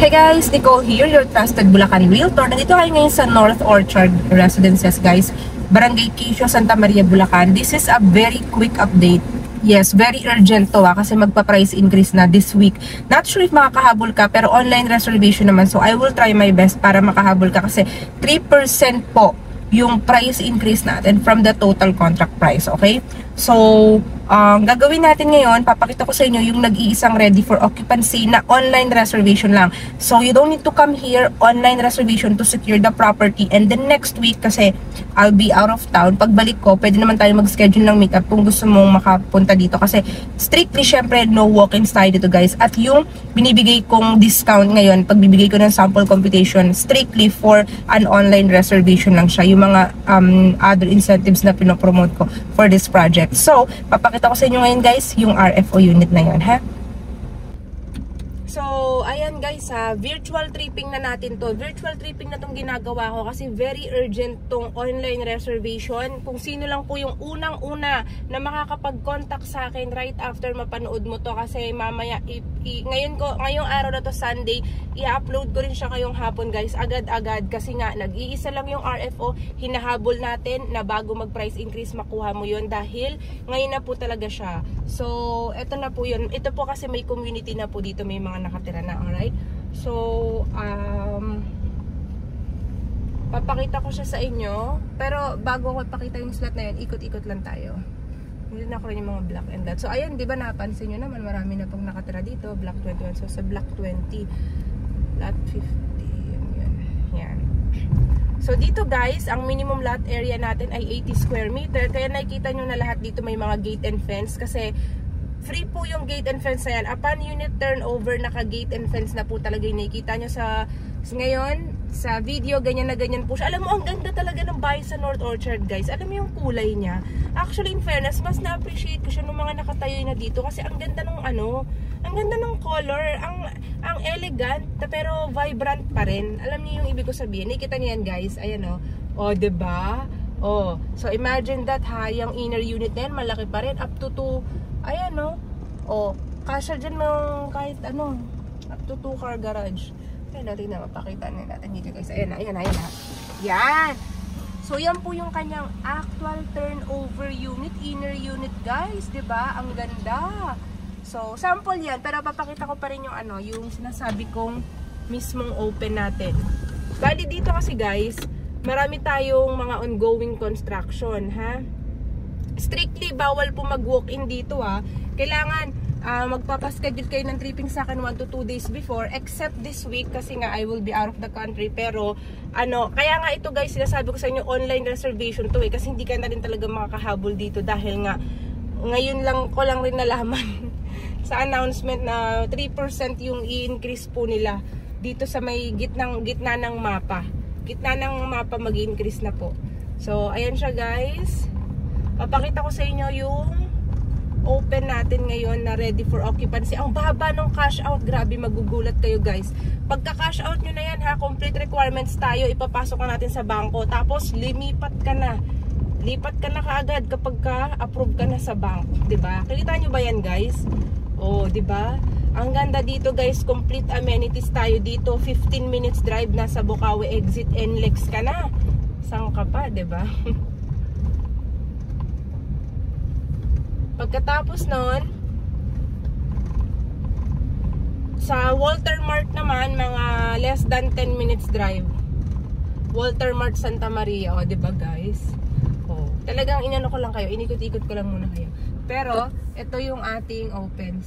Hey guys, Nicole here, your trusted Bulacan Realtor. Nandito kayo ngayon sa North Orchard Residences guys, Barangay Quezon, Santa Maria, Bulacan. This is a very quick update. Yes, very urgent to kasi magpa-price increase na this week. Not sure if makakahabol ka pero online reservation naman. So I will try my best para makahabol ka kasi 3% po yung price increase natin from the total contract price, okay? So, gagawin natin ngayon, papakita ko sa inyo yung nag-iisang ready for occupancy na online reservation lang. So, you don't need to come here, online reservation to secure the property. And then next week, kasi I'll be out of town, pagbalik ko, pwede naman tayo mag-schedule ng meetup kung gusto mong makapunta dito. Kasi strictly, syempre, no walk-ins tayo dito guys. At yung binibigay kong discount ngayon, pagbibigay ko ng sample computation, strictly for an online reservation lang siya. Yung mga other incentives na pinopromote ko for this project. So, papakita ko sa inyo ngayon guys, yung RFO unit na yun, ha? So, ayan guys ha, virtual tripping na natin to. Virtual tripping na tong ginagawa ko kasi very urgent tong online reservation. Kung sino lang po yung unang-una na makakapag-contact sa akin right after mapanood mo to kasi mamaya, ngayong araw na to Sunday, i-upload ko rin siya ngayong hapon guys, agad-agad kasi nga nag-iisa lang yung RFO, hinahabol natin na bago mag-price increase makuha mo yun dahil ngayon na po talaga siya. So, eto na po yun. Ito po kasi may community na po dito, may mga nakatira na, alright? So, papakita ko siya sa inyo. Pero, bago ko ipakita yung slot na yun, ikot-ikot lang tayo. Hindi na ako rin yung mga block and that. So, ayan, di ba napansin nyo naman, marami na pong nakatira dito. Block 21. So, sa block 20, lot 50. Yan. So, dito guys, ang minimum lot area natin ay 80 square meter. Kaya nakikita nyo na lahat dito may mga gate and fence. Kasi, free po yung gate and fence na yan. Upon unit turnover, naka-gate and fence na po talaga yung nakikita nyo sa ngayon, sa video, ganyan na ganyan po siya. Alam mo, ang ganda talaga ng bahay sa North Orchard, guys. Alam mo yung kulay niya. Actually, in fairness, mas na-appreciate ko siya ng mga nakatayo na dito kasi ang ganda ng ang ganda ng color, ang elegant, pero vibrant pa rin. Alam niyo yung ibig ko sabihin. Nakikita niyo yan, guys. Ayan, oh. Oh, diba? Oh. So, imagine that, ha. Yung inner unit na yan, malaki pa rin. Up to 2, ayan, no? Oh, kasya dyan ng kahit ano. Up to 2 car garage. Ayan natin na mapakita natin dito guys. Ayan na, ayan na, ayan na. Yan! So yan po yung kanyang actual turnover unit, inner unit guys. Diba? Ang ganda. So sample yan. Pero papakita ko pa rin yung yung sinasabi kong mismong open natin. Bali dito kasi guys, marami tayong mga ongoing construction, ha? Strictly bawal po mag-walk-in dito, ha? Kailangan magpapaschedule kayo ng tripping sa akin 1 to 2 days before, except this week kasi nga I will be out of the country. Pero kaya nga ito guys, sinasabi ko sa inyo online reservation to kasi hindi ka na rin talaga makakahabol dito dahil nga ngayon lang ko lang rin nalaman sa announcement na 3% yung i-increase po nila dito sa may gitna ng mapa. Gitna ng mapa mag-increase na po. So ayan siya guys. Papakita ko sa inyo yung open natin ngayon na ready for occupancy. Ang baba ng cash out, grabe, magugulat kayo guys. Pagka cash out nyo na yan ha, complete requirements tayo, ipapasok na natin sa bangko, tapos lipat ka na kaagad kapag ka approve ka na sa bangko, diba? Kilita nyo ba yan guys? Oh, diba? Ang ganda dito guys, complete amenities tayo dito, 15 minutes drive na sa Bukawi exit, NLEX ka na. Saan ka pa, diba? Pagkatapos nun, sa Walter Mart naman, mga less than 10 minutes drive. Walter Mart Santa Maria, o diba guys? O, talagang inano ko lang kayo, inikot-ikot ko lang muna kayo. Pero, ito yung ating open,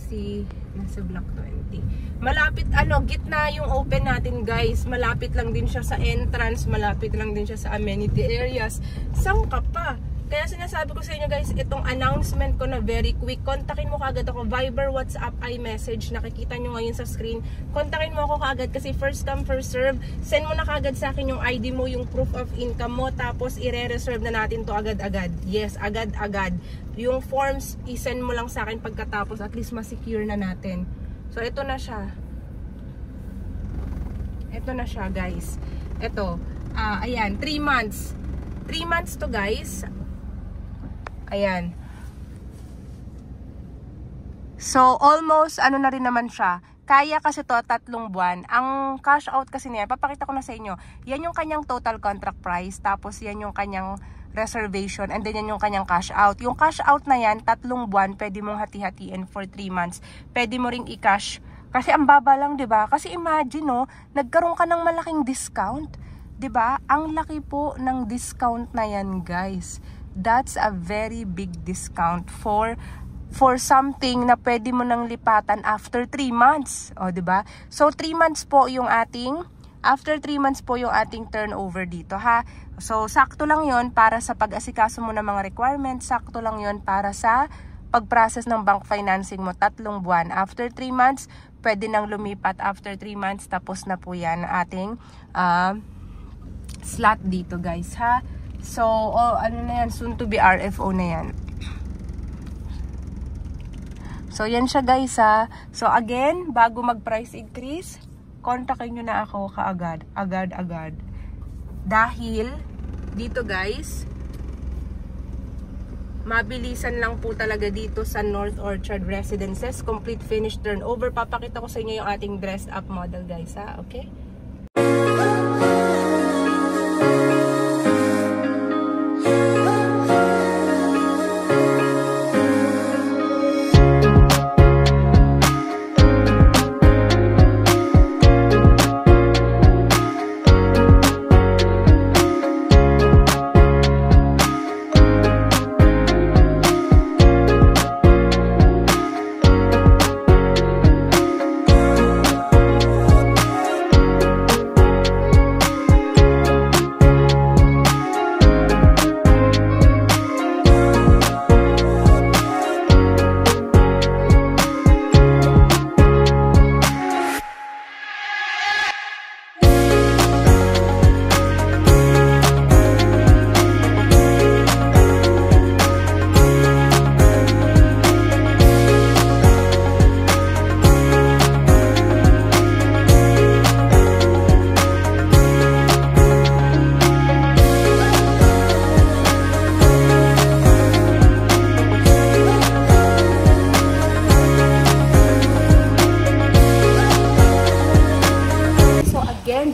nasa block 20. Malapit, gitna yung open natin guys. Malapit lang din siya sa entrance, malapit lang din siya sa amenity areas. Saan ka pa? Kaya sinasabi ko sa inyo guys, itong announcement ko na very quick, kontakin mo kaagad ako, Viber, WhatsApp, iMessage, nakikita nyo ngayon sa screen. Kontakin mo ako kaagad kasi first come, first serve. Send mo na kaagad sa akin yung ID mo, yung proof of income mo, tapos i-reserve na natin to agad-agad. Yes, agad-agad. Yung forms, i-send mo lang sa akin pagkatapos, at least ma-secure na natin. So, ito na siya. Ito na siya guys. Ito, ayan, 3 months. 3 months to guys. Ayan. So, almost, na rin naman siya, Kaya kasi to 3 buwan. Ang cash out kasi niya, papakita ko na sa inyo. Yan yung kanyang total contract price, tapos yan yung kanyang reservation, and then yan yung kanyang cash out. Yung cash out na yan, 3 buwan, pwede mong hati-hatiin for 3 months. Pwede mo ring i-cash. Kasi ang baba lang, 'di ba? Kasi imagine, no, nagkaroon ka ng malaking discount, 'di ba? Ang laki po ng discount na yan, guys. That's a very big discount for something na pwede mo nang lipatan after 3 months. O, 'di ba? So 3 months po yung ating after 3 months po yung ating turnover dito, ha. So sakto lang 'yon para sa pag-asikaso mo ng mga requirements, sakto lang 'yon para sa pag-process ng bank financing mo 3 buwan. After 3 months, pwede nang lumipat after 3 months, tapos na po 'yan ating slot dito, guys, ha. So ano na 'yan, soon to be RFO na 'yan. So, yan siya, guys, ha. So, again, bago mag-price increase, kontakin nyo na ako kaagad. Agad. Dahil, dito, guys, mabilisan lang po talaga dito sa North Orchard Residences. Complete finished turnover. Papakita ko sa inyo yung ating dressed up model, guys, ha. Okay?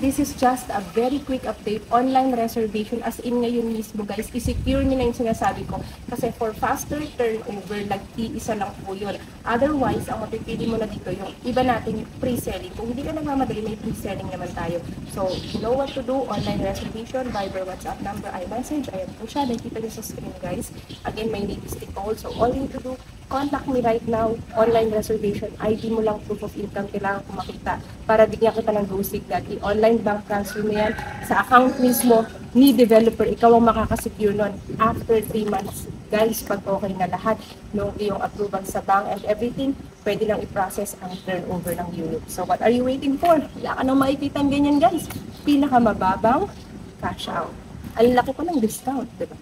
This is just a very quick update. Online reservation, as in ngayon mismo, guys, i-secure nyo na yung sinasabi ko. Kasi for faster turnover, nag-iisa lang po yun. Otherwise, ang mapipili mo na dito, yung iba natin yung pre-selling. Kung hindi ka nagmamadali, may pre-selling naman tayo. So, you know what to do. Online reservation, Viber, WhatsApp number, iMessage. Ayan po siya. Nakikita nyo sa screen, guys. Again, may lipstick call. So, all you need to do, contact me right now. Online reservation, ID mo lang, proof of income, kailangan ko makita para bigyan kita ng go signal. I-online bank transfer mo yan sa account mismo ni developer. Ikaw ang makakasecure nun after 3 months. Guys, pag okay na lahat ng iyong approval sa bank and everything, pwede lang i-process ang turnover ng unit. So, what are you waiting for? Wala ka nang makikita ganyan, guys. Pinakamababang cash out. Ang laki pa ng discount, diba?